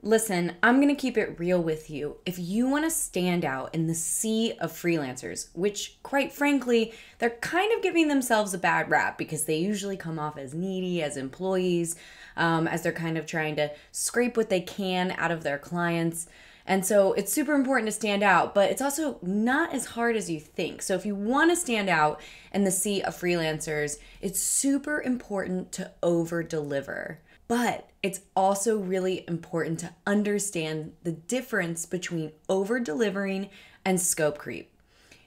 Listen, I'm going to keep it real with you. If you want to stand out in the sea of freelancers, which quite frankly, they're kind of giving themselves a bad rap because they usually come off as needy, as employees, as they're kind of trying to scrape what they can out of their clients. And so it's super important to stand out, but it's also not as hard as you think. So if you want to stand out in the sea of freelancers, it's super important to over deliver. But it's also really important to understand the difference between over delivering and scope creep.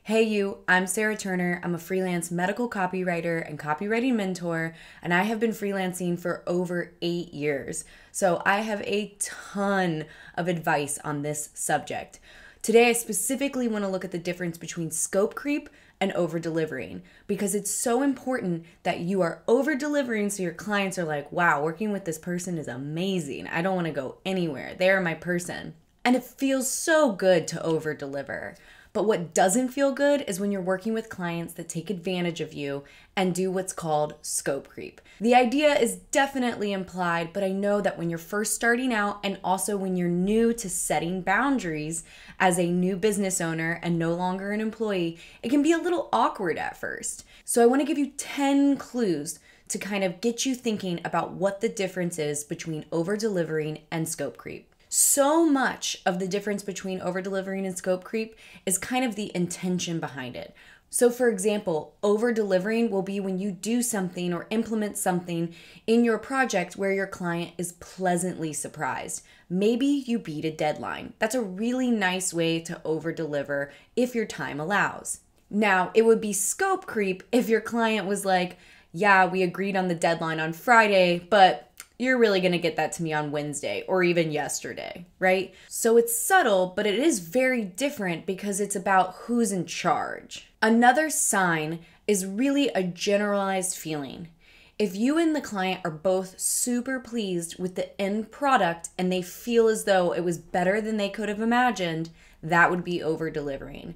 Hey you, I'm Sarah Turner. I'm a freelance medical copywriter and copywriting mentor, and I have been freelancing for over 8 years. So I have a ton of advice on this subject. Today, I specifically want to look at the difference between scope creep and over delivering, because it's so important that you are over delivering so your clients are like, wow, working with this person is amazing. I don't want to go anywhere. They're my person. And it feels so good to over deliver. But what doesn't feel good is when you're working with clients that take advantage of you and do what's called scope creep. The idea is definitely implied, but I know that when you're first starting out and also when you're new to setting boundaries as a new business owner and no longer an employee, it can be a little awkward at first. So I want to give you 10 clues to kind of get you thinking about what the difference is between over delivering and scope creep. So much of the difference between over-delivering and scope creep is kind of the intention behind it. So for example, over-delivering will be when you do something or implement something in your project where your client is pleasantly surprised. Maybe you beat a deadline. That's a really nice way to over-deliver if your time allows. Now, it would be scope creep if your client was like, yeah, we agreed on the deadline on Friday, but you're really going to get that to me on Wednesday or even yesterday, right? So it's subtle, but it is very different because it's about who's in charge. Another sign is really a generalized feeling. If you and the client are both super pleased with the end product and they feel as though it was better than they could have imagined, that would be over delivering.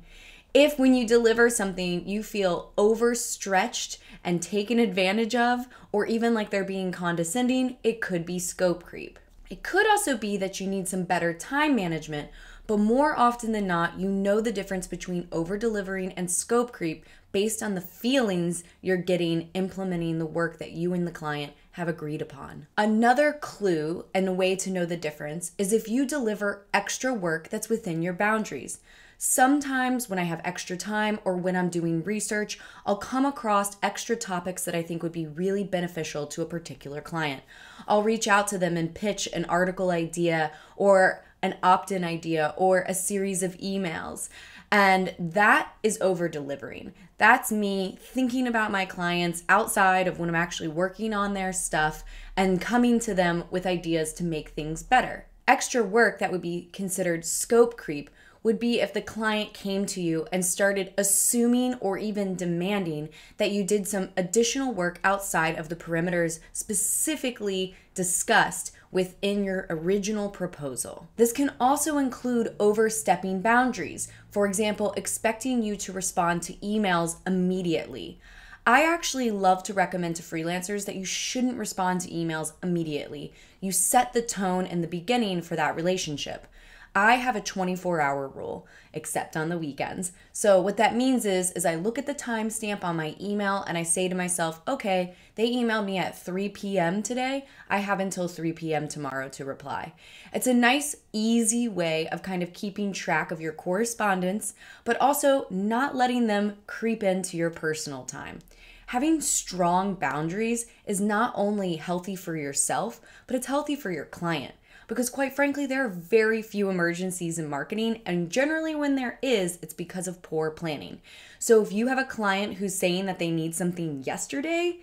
If when you deliver something, you feel overstretched and taken advantage of, or even like they're being condescending, it could be scope creep. It could also be that you need some better time management, but more often than not, you know the difference between over delivering and scope creep based on the feelings you're getting implementing the work that you and the client have agreed upon. Another clue and a way to know the difference is if you deliver extra work that's within your boundaries. Sometimes when I have extra time or when I'm doing research, I'll come across extra topics that I think would be really beneficial to a particular client. I'll reach out to them and pitch an article idea or an opt-in idea or a series of emails. And that is over delivering. That's me thinking about my clients outside of when I'm actually working on their stuff and coming to them with ideas to make things better. Extra work that would be considered scope creep would be if the client came to you and started assuming or even demanding that you did some additional work outside of the perimeters specifically discussed within your original proposal. This can also include overstepping boundaries. For example, expecting you to respond to emails immediately. I actually love to recommend to freelancers that you shouldn't respond to emails immediately. You set the tone in the beginning for that relationship. I have a 24-hour rule, except on the weekends. So what that means is I look at the timestamp on my email and I say to myself, okay, they emailed me at 3 p.m. today. I have until 3 p.m. tomorrow to reply. It's a nice, easy way of kind of keeping track of your correspondence, but also not letting them creep into your personal time. Having strong boundaries is not only healthy for yourself, but it's healthy for your client. Because quite frankly, there are very few emergencies in marketing, and generally when there is, it's because of poor planning. So if you have a client who's saying that they need something yesterday,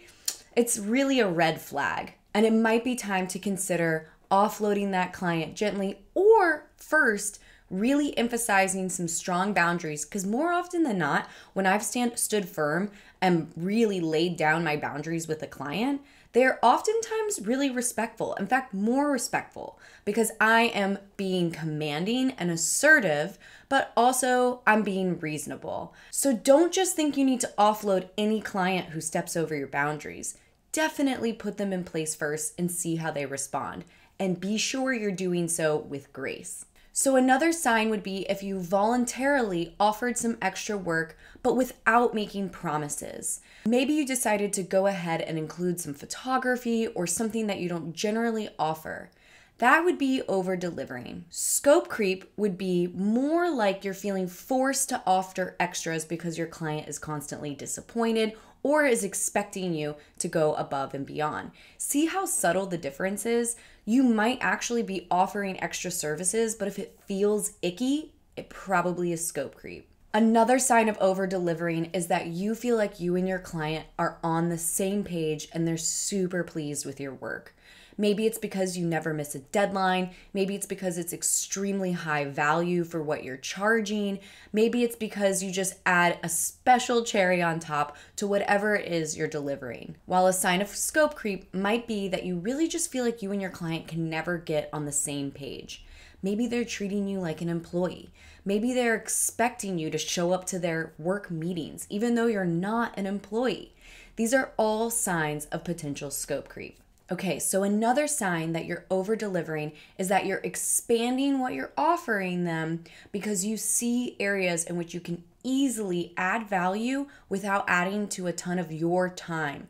it's really a red flag. And it might be time to consider offloading that client gently, or first, really emphasizing some strong boundaries, because more often than not, when I've stood firm and really laid down my boundaries with a client, they're oftentimes really respectful. In fact, more respectful, because I am being commanding and assertive, but also I'm being reasonable. So don't just think you need to offload any client who steps over your boundaries. Definitely put them in place first and see how they respond. and be sure you're doing so with grace. So another sign would be if you voluntarily offered some extra work, but without making promises. Maybe you decided to go ahead and include some photography or something that you don't generally offer. That would be over-delivering. Scope creep would be more like you're feeling forced to offer extras because your client is constantly disappointed or is expecting you to go above and beyond. See how subtle the difference is? You might actually be offering extra services, but if it feels icky, it probably is scope creep. Another sign of over-delivering is that you feel like you and your client are on the same page and they're super pleased with your work. Maybe it's because you never miss a deadline. Maybe it's because it's extremely high value for what you're charging. Maybe it's because you just add a special cherry on top to whatever it is you're delivering. While a sign of scope creep might be that you really just feel like you and your client can never get on the same page. Maybe they're treating you like an employee. Maybe they're expecting you to show up to their work meetings, even though you're not an employee. These are all signs of potential scope creep. Okay, so another sign that you're over-delivering is that you're expanding what you're offering them because you see areas in which you can easily add value without adding to a ton of your time.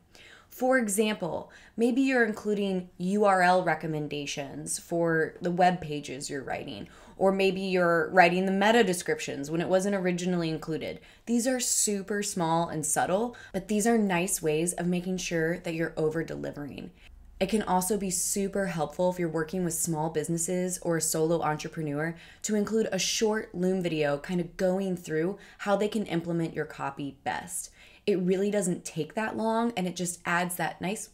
For example, maybe you're including URL recommendations for the web pages you're writing, or maybe you're writing the meta descriptions when it wasn't originally included. These are super small and subtle, but these are nice ways of making sure that you're over-delivering. It can also be super helpful if you're working with small businesses or a solo entrepreneur to include a short Loom video kind of going through how they can implement your copy best. It really doesn't take that long and it just adds that nice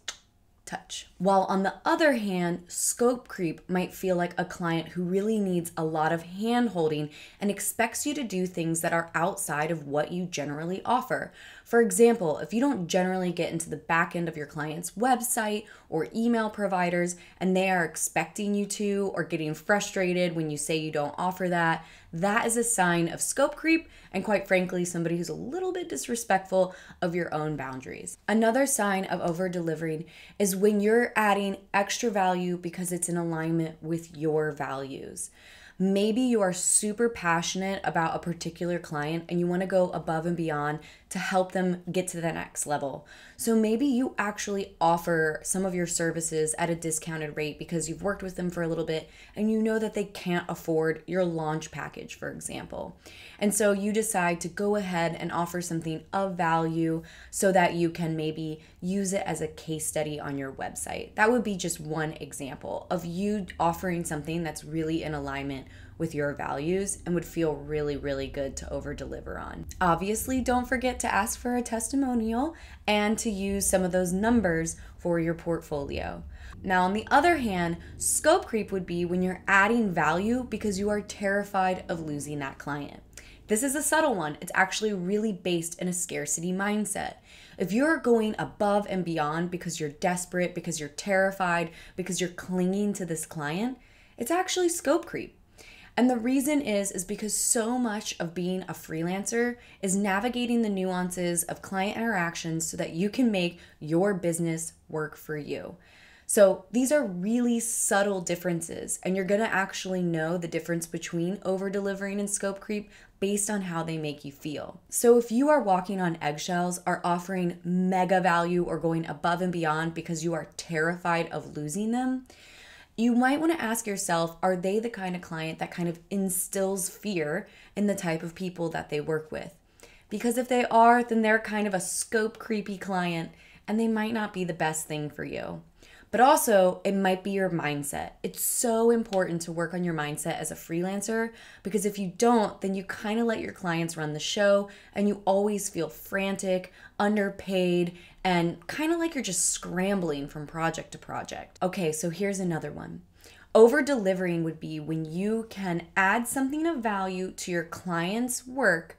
touch. While on the other hand, scope creep might feel like a client who really needs a lot of hand holding and expects you to do things that are outside of what you generally offer. For example, if you don't generally get into the back end of your client's website or email providers and they are expecting you to or getting frustrated when you say you don't offer that, that is a sign of scope creep and quite frankly, somebody who's a little bit disrespectful of your own boundaries. Another sign of over-delivering is when you're adding extra value because it's in alignment with your values. Maybe you are super passionate about a particular client and you want to go above and beyond to help them get to the next level. So maybe you actually offer some of your services at a discounted rate because you've worked with them for a little bit and you know that they can't afford your launch package, for example. And so you decide to go ahead and offer something of value so that you can maybe use it as a case study on your website. That would be just one example of you offering something that's really in alignment with your values and would feel really, really good to over-deliver on. Obviously, don't forget to ask for a testimonial and to use some of those numbers for your portfolio. Now, on the other hand, scope creep would be when you're adding value because you are terrified of losing that client. This is a subtle one. It's actually really based in a scarcity mindset. If you're going above and beyond because you're desperate, because you're terrified, because you're clinging to this client, it's actually scope creep. And the reason is because so much of being a freelancer is navigating the nuances of client interactions so that you can make your business work for you. So these are really subtle differences, and you're gonna actually know the difference between over-delivering and scope creep based on how they make you feel. So if you are walking on eggshells, are offering mega value or going above and beyond because you are terrified of losing them, you might want to ask yourself, are they the kind of client that kind of instills fear in the type of people that they work with? Because if they are, then they're kind of a scope creepy client and they might not be the best thing for you. But also, it might be your mindset. It's so important to work on your mindset as a freelancer because if you don't, then you kind of let your clients run the show and you always feel frantic, underpaid, and kind of like you're just scrambling from project to project. Okay, so here's another one. Over-delivering would be when you can add something of value to your client's work,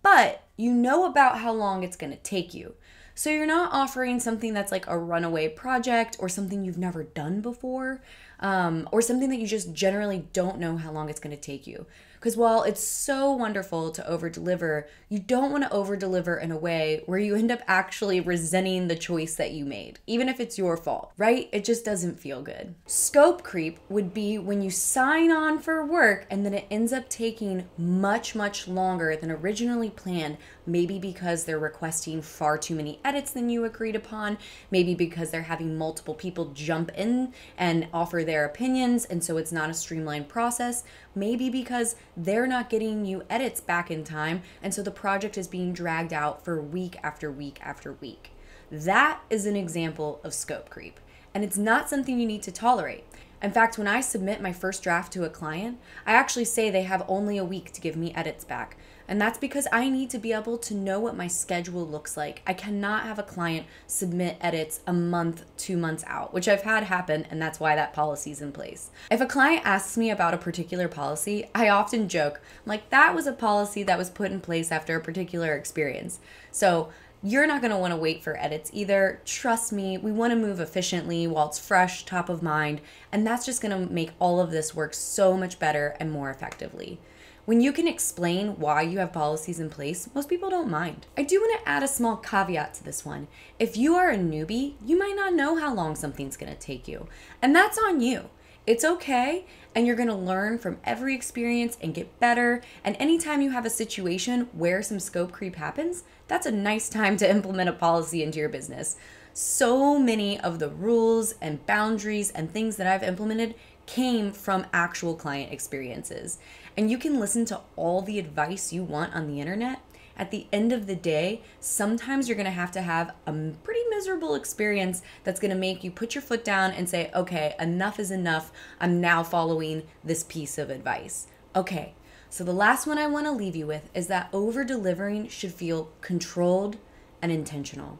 but you know about how long it's going to take you. So you're not offering something that's like a runaway project or something you've never done before, or something that you just generally don't know how long it's going to take you. Because while it's so wonderful to over-deliver, you don't want to over-deliver in a way where you end up actually resenting the choice that you made, even if it's your fault, right? It just doesn't feel good. Scope creep would be when you sign on for work and then it ends up taking much, much longer than originally planned, maybe because they're requesting far too many edits than you agreed upon, maybe because they're having multiple people jump in and offer their opinions, and so it's not a streamlined process, maybe because they're not getting you edits back in time, and so the project is being dragged out for week after week after week. That is an example of scope creep, and it's not something you need to tolerate. In fact, when I submit my first draft to a client, I actually say they have only a week to give me edits back. And that's because I need to be able to know what my schedule looks like. I cannot have a client submit edits a month, 2 months out, which I've had happen, and that's why that policy is in place. If a client asks me about a particular policy, I often joke, I'm like, that was a policy that was put in place after a particular experience. So you're not going to want to wait for edits either. Trust me, we want to move efficiently while it's fresh, top of mind, and that's just going to make all of this work so much better and more effectively. When you can explain why you have policies in place, most people don't mind. I do want to add a small caveat to this one. If you are a newbie, you might not know how long something's going to take you, and that's on you. It's okay, and you're going to learn from every experience and get better, and anytime you have a situation where some scope creep happens, that's a nice time to implement a policy into your business. So many of the rules and boundaries and things that I've implemented came from actual client experiences. And you can listen to all the advice you want on the internet. At the end of the day, sometimes you're going to have a pretty miserable experience that's going to make you put your foot down and say, okay, enough is enough. I'm now following this piece of advice. Okay, so the last one I want to leave you with is that over-delivering should feel controlled and intentional.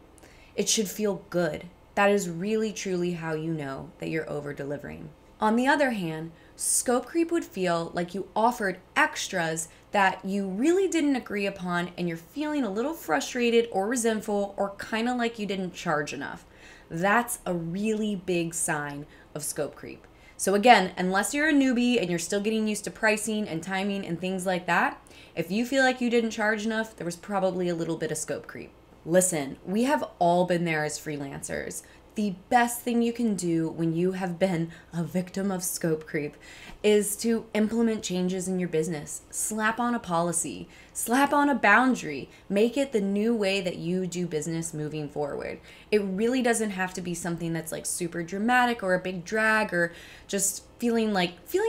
It should feel good. That is really, truly how you know that you're over-delivering. On the other hand, scope creep would feel like you offered extras that you really didn't agree upon and you're feeling a little frustrated or resentful or kind of like you didn't charge enough. That's a really big sign of scope creep. So again, unless you're a newbie and you're still getting used to pricing and timing and things like that, if you feel like you didn't charge enough, there was probably a little bit of scope creep. Listen, we have all been there as freelancers. The best thing you can do when you have been a victim of scope creep is to implement changes in your business. Slap on a policy, slap on a boundary, make it the new way that you do business moving forward. It really doesn't have to be something that's like super dramatic or a big drag or just feeling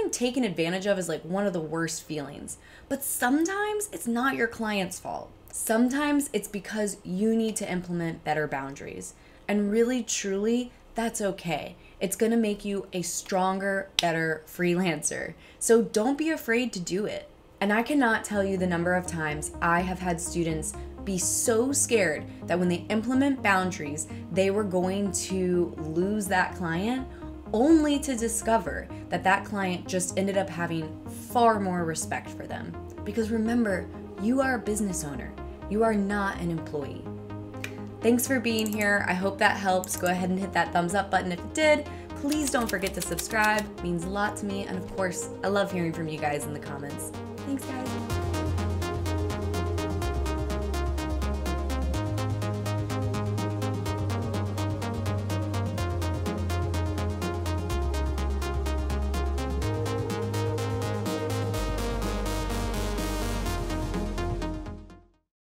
taken advantage of is like one of the worst feelings. But sometimes it's not your client's fault. Sometimes it's because you need to implement better boundaries. And really, truly, that's okay. It's gonna make you a stronger, better freelancer. So don't be afraid to do it. And I cannot tell you the number of times I have had students be so scared that when they implement boundaries, they were going to lose that client, only to discover that that client just ended up having far more respect for them. Because remember, you are a business owner. You are not an employee. Thanks for being here. I hope that helps. Go ahead and hit that thumbs up button if it did. Please don't forget to subscribe. It means a lot to me. And of course, I love hearing from you guys in the comments. Thanks, guys.